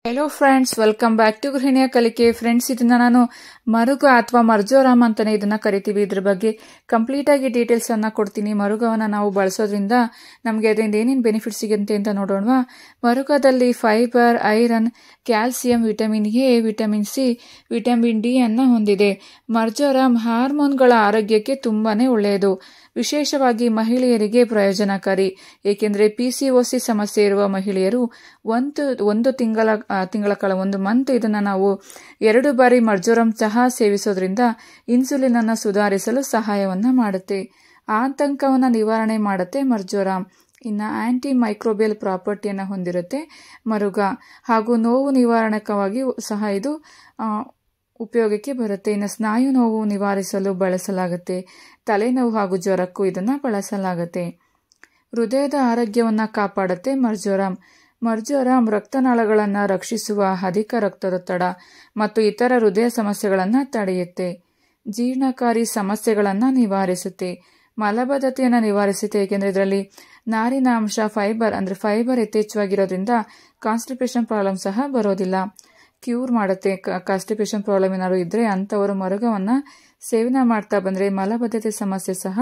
Hello friends, welcome back to ಗೃಹಿಣಿಯ ಕಲಿಕೆ. Friends, ಇದನ್ನ ನಾನು ಮರುಗ ಅಥವಾ ಮರ್ಜೋರಾಮ್ ಅಂತಾನೆ ಇದನ್ನ ಕರಿತೀವಿ. ಇದ್ರ ಬಗ್ಗೆ ಕಂಪ್ಲೀಟ್ ಆಗಿ ಡೀಟೇಲ್ಸ್ ಅನ್ನ ಕೊಡ್ತೀನಿ. ಮರುಗವನ್ನ ನಾವು ಬಳಸೋದ್ರಿಂದ ನಮಗೆ ಅದರಿಂದ ಏನೇನು ಬೆನಿಫಿಟ್ ಸಿಗುತ್ತೆ ಅಂತ ನೋಡೋಣವಾ. ಮರುಗದಲ್ಲಿ fibre, iron, calcium, vitamin A, vitamin C, vitamin D ಅನ್ನ ಹೊಂದಿದೆ. ಮರ್ಜೋರಾಮ್ ಹಾರ್ಮೋನ್ಗಳ ಆರೋಗ್ಯಕ್ಕೆ ತುಂಬಾನೇ ಒಳ್ಳೆಯದು. ವಿಶೇಷವಾಗಿ ಮಹಿಳೆಯರಿಗೆ ಪ್ರಯೋಜನಕಾರಿ. ಏಕೆಂದರೆ PCOS ಸಮಸ್ಯೆ ಇರುವ ಮಹಿಳೆಯರು ಒಂದು ತಿಂಗಳ ಕಾಲ 1 ಮಂತ್ ಇದನ್ನ ನಾವು 2 ಬಾರಿ ಮರ್ಜೋರಾಮ್ ಚಹಾ ಸೇವಿಸೋದ್ರಿಂದ ಇನ್ಸುಲಿನ್ ಅನ್ನು ಸುಧಾರಿಸಲು ಸಹಾಯವನ್ನ ಮಾಡುತ್ತೆ. ಆತಂಕವನ್ನ ನಿವಾರಣೆ ಮಾಡುತ್ತೆ ಮರ್ಜೋರಾಮ್. ಇನ್ನು ಆಂಟಿ ಮೈಕ್ರೋಬಿಯಲ್ ಪ್ರಾಪರ್ಟಿಯನ್ನು ಹೊಂದಿರುತ್ತೆ ಮರುಗ, ಹಾಗೂ ನೋವು ನಿವಾರಣಕವಾಗಿ ಸಹ ಇದು ಉಪಯೋಗಕ್ಕೆ ಬರುತ್ತೆ. ಇನ್ನು ಸ್ನಾಯು ನೋವು ನಿವಾರಿಸಲು ಬಳಸಲಾಗುತ್ತೆ. ತಲೆನೋವು ಹಾಗೂ ಜ್ವರಕ್ಕೂ ಇದನ್ನ ಬಳಸಲಾಗುತ್ತೆ. ಹೃದಯದ ಆರೋಗ್ಯವನ್ನ ಕಾಪಾಡುತ್ತೆ ಮರ್ಜೋರಾಮ್. ಮರ್ಜೋರಾಮ್ ರಕ್ತನಾಳಗಳನ್ನು ರಕ್ಷಿಸುವ, ಅಧಿಕ ರಕ್ತದೊತ್ತಡ ಮತ್ತು ಇತರ ಹೃದಯ ಸಮಸ್ಯೆಗಳನ್ನು ತಡೆಯುತ್ತೆ. ಜೀರ್ಣಕಾರಿ ಸಮಸ್ಯೆಗಳನ್ನು ನಿವಾರಿಸುತ್ತೆ. ಮಲಬದ್ಧತೆಯನ್ನು ನಿವಾರಿಸುತ್ತೆ. ಏಕೆಂದರೆ ಇದರಲ್ಲಿ ನಾರಿನಾಂಶ ಫೈಬರ್ ಯಥೇಚ್ಛವಾಗಿರೋದ್ರಿಂದ ಕಾನ್ಸ್ಟಿಪೇಷನ್ ಪ್ರಾಬ್ಲಮ್ ಸಹ ಬರೋದಿಲ್ಲ. ಕ್ಯೂರ್ ಮಾಡುತ್ತೆ. ಕಾನ್ಸ್ಟಿಪೇಷನ್ ಪ್ರಾಬ್ಲಮ್ ಏನಾದ್ರು ಇದ್ರೆ ಅಂಥವರು ಮರುಗವನ್ನ ಸೇವನೆ ಮಾಡ್ತಾ ಬಂದ್ರೆ ಮಲಬದ್ಧತೆ ಸಮಸ್ಯೆ ಸಹ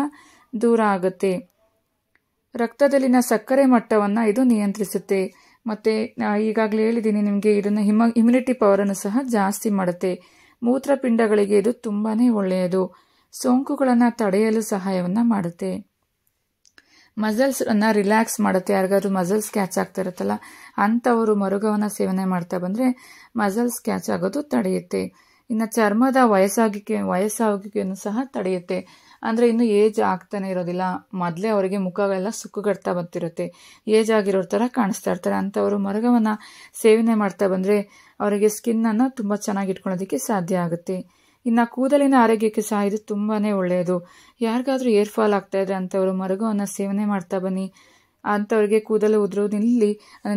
ದೂರ ಆಗುತ್ತೆ. ರಕ್ತದಲ್ಲಿನ ಸಕ್ಕರೆ ಮಟ್ಟವನ್ನ ಇದು ನಿಯಂತ್ರಿಸುತ್ತೆ. ಮತ್ತೆ ಈಗಾಗಲೇ ಹೇಳಿದ್ದೀನಿ ನಿಮಗೆ, ಇದನ್ನ ಇಮ್ಯುನಿಟಿ ಪವರ್ ಅನ್ನು ಸಹ ಜಾಸ್ತಿ ಮಾಡುತ್ತೆ. ಮೂತ್ರಪಿಂಡಗಳಿಗೆ ಇದು ತುಂಬಾನೇ ಒಳ್ಳೆಯದು. ಸೋಂಕುಗಳನ್ನ ತಡೆಯಲು ಸಹಾಯವನ್ನ ಮಾಡುತ್ತೆ. ಮಸಲ್ಸ್ ಅನ್ನ ರಿಲ್ಯಾಕ್ಸ್ ಮಾಡುತ್ತೆ. ಯಾರಿಗಾದ್ರೂ ಮಸಲ್ಸ್ ಕ್ಯಾಚ್ ಆಗ್ತಾ ಇರುತ್ತಲ್ಲ ಅಂಥವರು ಮರುಗವನ್ನ ಸೇವನೆ ಮಾಡ್ತಾ ಬಂದ್ರೆ ಮಸಲ್ಸ್ ಕ್ಯಾಚ್ ಆಗೋದು ತಡೆಯುತ್ತೆ. ಇನ್ನು ಚರ್ಮದ ವಯಸ್ಸಾಗುವಿಕೆಯನ್ನು ಸಹ ತಡೆಯುತ್ತೆ. ಅಂದ್ರೆ ಇನ್ನು ಏಜ್ ಆಗ್ತಾನೆ ಇರೋದಿಲ್ಲ, ಮೊದಲೇ ಅವರಿಗೆ ಮುಖವೆಲ್ಲ ಸುಕ್ಕುಗಡ್ತಾ ಬರ್ತಿರುತ್ತೆ, ಏಜ್ ಆಗಿರೋ ತರ ಕಾಣಿಸ್ತಾ ಇರ್ತಾರೆ. ಅಂಥವರು ಮರುಗವನ್ನ ಸೇವನೆ ಮಾಡ್ತಾ ಬಂದ್ರೆ ಅವರಿಗೆ ಸ್ಕಿನ್ ಅನ್ನ ತುಂಬಾ ಚೆನ್ನಾಗಿ ಇಟ್ಕೊಳ್ಳೋದಕ್ಕೆ ಸಾಧ್ಯ ಆಗುತ್ತೆ. ಇನ್ನು ಕೂದಲಿನ ಆರೋಗ್ಯಕ್ಕೆ ಸಹ ಇದು ತುಂಬಾನೇ ಒಳ್ಳೆಯದು. ಯಾರಿಗಾದ್ರೂ ಏರ್ ಫಾಲ್ ಆಗ್ತಾ ಇದ್ರೆ ಅಂಥವರು ಮರುಗವನ್ನ ಸೇವನೆ ಮಾಡ್ತಾ ಬನ್ನಿ. ಅಂಥವ್ರಿಗೆ ಕೂದಲು ಉದುರೋದು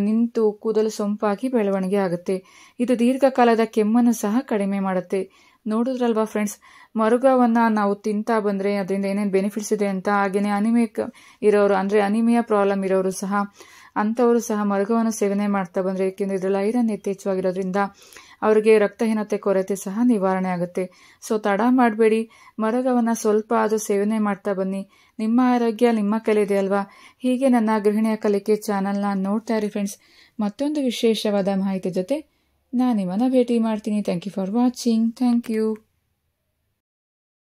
ನಿಂತು ಕೂದಲು ಸೊಂಪಾಗಿ ಬೆಳವಣಿಗೆ ಆಗುತ್ತೆ. ಇದು ದೀರ್ಘಕಾಲದ ಕೆಮ್ಮನ್ನು ಸಹ ಕಡಿಮೆ ಮಾಡುತ್ತೆ. ನೋಡಿದ್ರಲ್ವಾ ಫ್ರೆಂಡ್ಸ್, ಮರುಗವನ್ನ ನಾವು ತಿಂತಾ ಬಂದ್ರೆ ಅದರಿಂದ ಏನೇನು ಬೆನಿಫಿಟ್ಸ್ ಇದೆ ಅಂತ. ಹಾಗೇನೆ ಅನಿಮಿಕ್ ಇರೋರು, ಅಂದ್ರೆ ಅನಿಮಿಯಾ ಪ್ರಾಬ್ಲಮ್ ಇರೋರು ಸಹ ಅಂಥವರು ಸಹ ಮರುಗವನ್ನು ಸೇವನೆ ಮಾಡ್ತಾ ಬಂದ್ರೆ, ಏಕೆಂದ್ರೆ ಇದರಲ್ಲಿ ಐರನ್ ಯಥೇಚ್ಛವಾಗಿರೋದ್ರಿಂದ ಅವರಿಗೆ ರಕ್ತಹೀನತೆ ಕೊರತೆ ಸಹ ನಿವಾರಣೆ ಆಗುತ್ತೆ. ಸೊ ತಡ ಮಾಡಬೇಡಿ, ಮರುಗವನ್ನ ಸ್ವಲ್ಪ ಆದರೂ ಸೇವನೆ ಮಾಡ್ತಾ ಬನ್ನಿ. ನಿಮ್ಮ ಆರೋಗ್ಯ ನಿಮ್ಮ ಕೈಲಿದೆ ಅಲ್ವಾ. ಹೀಗೆ ನನ್ನ ಗೃಹಿಣಿಯ ಕಲಿಕೆ ಚಾನಲ್ನ ನೋಡ್ತಾ ಇರಿ ಫ್ರೆಂಡ್ಸ್. ಮತ್ತೊಂದು ವಿಶೇಷವಾದ ಮಾಹಿತಿ ಜೊತೆ ನಾನು ನಿಮ್ಮನ್ನ ಭೇಟಿ ಮಾಡ್ತೀನಿ. Thank you for watching. Thank you.